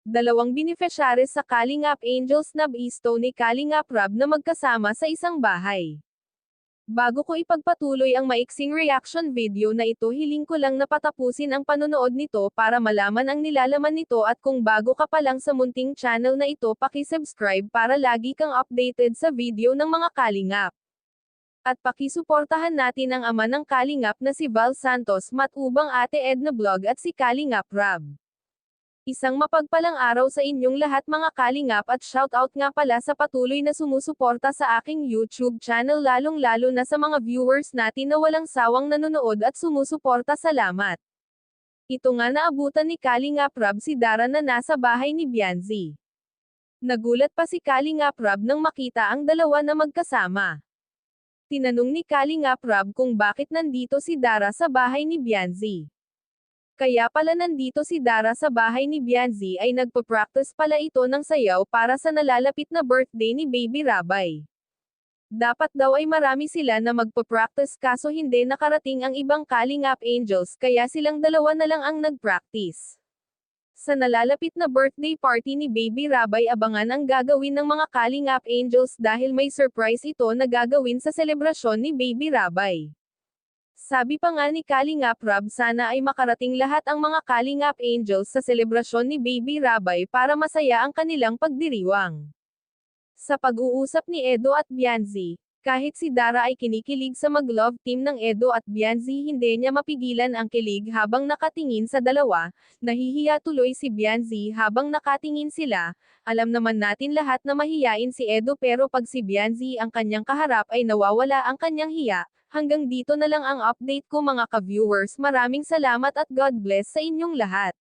Dalawang beneficiaries sa Kalingap Angels Nabisto ni Kalingap Rob na magkasama sa isang bahay. Bago ko ipagpatuloy ang maiksing reaction video na ito, hiling ko lang na patapusin ang panonood nito para malaman ang nilalaman nito, at kung bago ka pa lang sa munting channel na ito, paki-subscribe para lagi kang updated sa video ng mga Kalingap. At pakisuportahan natin ang ama ng Kalingap na si Val Santos Matubang, Ate Edna Vlog at si Kalingap Rob. Isang mapagpalang araw sa inyong lahat mga Kalingap, at shoutout nga pala sa patuloy na sumusuporta sa aking YouTube channel, lalong-lalo na sa mga viewers natin na walang sawang nanonood at sumusuporta. Salamat. Ito nga, naabutan ni Kalingap Rob si Dara na nasa bahay ni Bianzi. Nagulat pa si Kalingap Rob nang makita ang dalawa na magkasama. Tinanong ni Kalingap Rob kung bakit nandito si Dara sa bahay ni Bianzi. Kaya pala nandito si Dara sa bahay ni Bianzi ay nagpa-practice pala ito ng sayaw para sa nalalapit na birthday ni Baby Rabay. Dapat daw ay marami sila na magpa-practice, kaso hindi nakarating ang ibang Kalingap Angels, kaya silang dalawa na lang ang nag-practice. Sa nalalapit na birthday party ni Baby Rabay, abangan ang gagawin ng mga Kalingap Angels dahil may surprise ito na gagawin sa selebrasyon ni Baby Rabay. Sabi pa nga ni Kalingap Rob, sana ay makarating lahat ang mga Kalingap Angels sa selebrasyon ni Baby Rabay para masaya ang kanilang pagdiriwang. Sa pag-uusap ni Edo at Bianzi, kahit si Dara ay kinikilig sa mag-love team ng Edo at Bianzi, hindi niya mapigilan ang kilig habang nakatingin sa dalawa. Nahihiya tuloy si Bianzi habang nakatingin sila. Alam naman natin lahat na mahiyain si Edo, pero pag si Bianzi ang kanyang kaharap ay nawawala ang kanyang hiya. Hanggang dito na lang ang update ko mga ka-viewers. Maraming salamat at God bless sa inyong lahat.